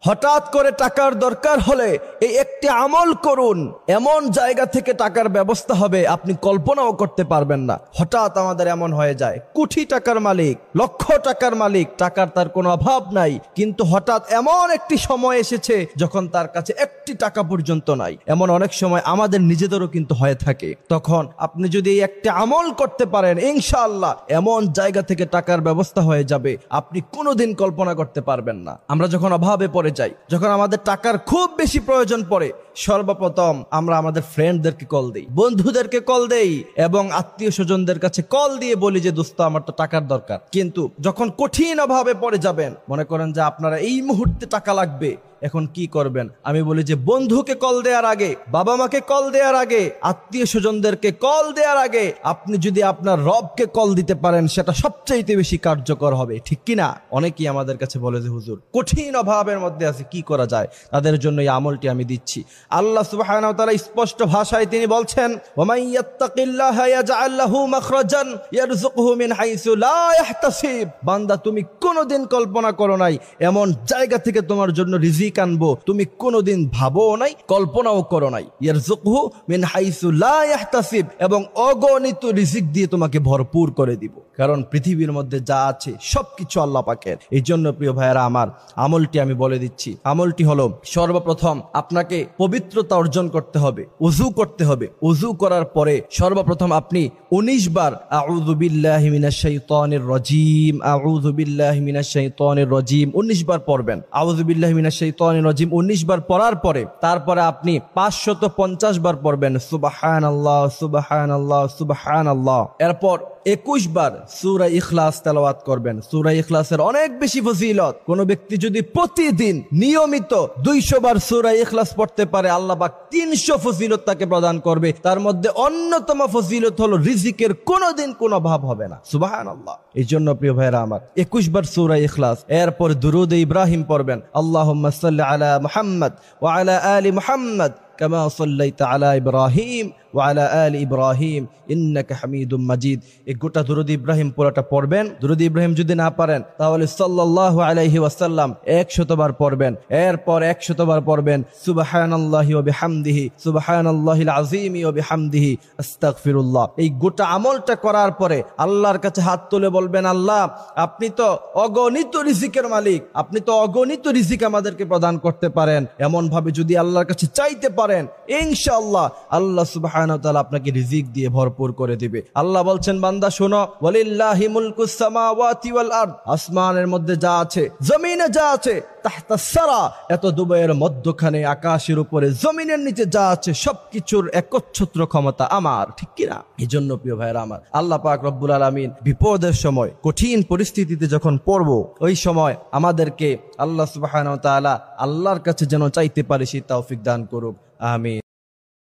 হঠাৎ করে টাকার দরকার হলে এই একটি আমল করুন, এমন জায়গা থেকে টাকার ব্যবস্থা হবে আপনি কল্পনাও করতে পারবেন না। হঠাৎ আমাদের এমন হয়ে যায়, কোটি টাকার মালিক, লক্ষ টাকার মালিক, টাকার তার কোনো অভাব নাই, কিন্তু হঠাৎ এমন একটি সময় এসেছে যখন তার কাছে একটি টাকা পর্যন্ত নাই। এমন অনেক সময় আমাদের নিজেদেরও কিন্তু হয়ে থাকে। তখন আপনি যদি এই একটি আমল করতে পারেন, ইনশাআল্লাহ এমন জায়গা থেকে টাকার ব্যবস্থা হয়ে যাবে আপনি কোনোদিন কল্পনা করতে পারবেন না। আমরা যখন অভাবে পড়ে যাই, যখন আমাদের টাকার খুব বেশি প্রয়োজন পড়ে, সর্বপ্রথম আমরা আমাদের ফ্রেন্ডদেরকে কল দেই, বন্ধুদেরকে কল দেই এবং আত্মীয় স্বজনদের কাছে কল দিয়ে বলি যে দোস্ত আমার তো টাকার দরকার। কিন্তু যখন কঠিন অভাবে পড়ে যাবেন, মনে করেন যে আপনারা এই মুহূর্তে টাকা লাগবে, এখন কি করবেন? আমি বলি যে বন্ধুকে কল দেওয়ার আগে, বাবা মাকে কল দেওয়ার আগে, আত্মীয় স্বজনদেরকে কল দেওয়ার আগে আপনি যদি আপনার রবকে কল দিতে পারেন, সেটা সবচেয়ে বেশি কার্যকর হবে, ঠিক কিনা? অনেকেই আমাদের কাছে বলে যে হুজুর কঠিন অভাবের মধ্যে আছে, কি করা যায়? তাদের জন্য এই আমলটি আমি দিচ্ছি। আল্লাহ সুবহানাহু ওয়া তাআলা স্পষ্ট ভাষায় তিনি বলছেন, ওয়া মান ইয়াত্তাকিল্লাহা ইয়াজআল লাহু মাখরাজান ইয়ারযুকহু মিন হাইসু লা ইয়াহতাসিব। বান্দা, তুমি কোনোদিন কল্পনা করো নাই এমন জায়গা থেকে তোমার জন্য রিজিক আনবো, তুমি কোনোদিন ভাবো নাই, কল্পনাও করো নাই। ইয়ারযুকহু মিন হাইসু লা ইয়াহতাসিব, এবং অগণিত রিজিক দিয়ে তোমাকে ভরপুর করে দিব। কারণ পৃথিবীর মধ্যে যা আছে সবকিছু আল্লাহ পাকের। এই জন্য প্রিয় ভাইয়েরা আমার, আমলটি আমি বলে দিচ্ছি। আমলটি হলো, সর্বপ্রথম আপনাকে পবিত্রতা অর্জন করতে হবে, ওযু করতে হবে। ওযু করার পরে সর্বপ্রথম আপনি 19 বার আউযু বিল্লাহি মিনাশ শাইতানির রাজিম, আউযু বিল্লাহি মিনাশ শাইতানির রাজিম 19 বার পড়বেন। আউযু বিল্লাহি মিনাশ শাইতানির রাজিম 19 বার পড়ার পরে তারপরে আপনি 550 বার পড়বেন সুবহানাল্লাহ সুবহানাল্লাহ সুবহানাল্লাহ। এরপর 21 বার সূরা ইখলাস তেলাওয়াত করবেন। সূরা ইখলাসের অনেক বেশি ফজিলত। কোন ব্যক্তি যদি প্রতিদিন নিয়মিত 200 বার সূরা ইখলাস পড়তে পারে, আল্লাহ পাক 300 ফজিলত তাকে প্রদান করবে। তার মধ্যে অন্যতম ফজিলত হলো রিজিকের কোনোদিন কোনো অভাব হবে না। সুবহানাল্লাহ। এই জন্য প্রিয় ভাইরা আমার, 21 বার সূরা ইখলাস, এরপর দুরূদ ইব্রাহিম পড়বেন। আল্লাহুম্মা সাল্লি আলা মুহাম্মদ ওয়া আলা আলি মুহাম্মদ কামা সাল্লাইতা আলা ইব্রাহিম ওয়া আলা আলি ইব্রাহিম ইন্নাকা হামিদুম মাজিদ। এই গোটা দুরূদ ইব্রাহিম পুরোটা পড়বেন। দুরূদ ইব্রাহিম যদি না পারেন তাহলে সাল্লাল্লাহু আলাইহি ওয়াসাল্লাম 100 বার পড়বেন। এরপর 100 বার পড়বেন সুবহানাল্লাহি ওয়া বিহামদিহি সুবহানাল্লাহিল আযীম ওয়া বিহামদিহি আস্তাগফিরুল্লাহ। এই গোটা আমলটা করার পরে আল্লাহর কাছে হাত তুলে বলবেন, আল্লাহ আপনি তো অগণিত রিজিকের মালিক, আপনি তো অগণিত রিজিক আমাদেরকে প্রদান করতে পারেন। এমন ভাবে যদি আল্লাহর কাছে চাইতে পারেন, ইনশাআল্লাহ আল্লাহ সুবহানাহু ওয়া তাআলা আপনাকে রিজিক দিয়ে ভরপুর করে দিবে। আল্লাহ বলছেন, বান্দা শোনো, ওয়ালিল্লাহি মুলকুস সামাওয়াতি ওয়াল আরদ, আসমানের মধ্যে যা আছে, জমিনে যা আছে, তাহতাস সারা, এত দুবাইয়ের মধ্যখানে, আকাশের উপরে, জমিনের নিচে যা আছে সবকিছুর একচ্ছত্র ক্ষমতা আমার, ঠিক কিনা? এই জন্য প্রিয় ভাইরা আমার, আল্লাহ পাক রব্বুল আলামিন বিপদের সময়, কঠিন পরিস্থিতিতে যখন পড়ব, ওই সময় আমাদেরকে আল্লাহ সুবহানাহু ওয়া তাআলা আল্লাহর কাছে যেন চাইতে পারি সেই তৌফিক দান করুক। আমিন।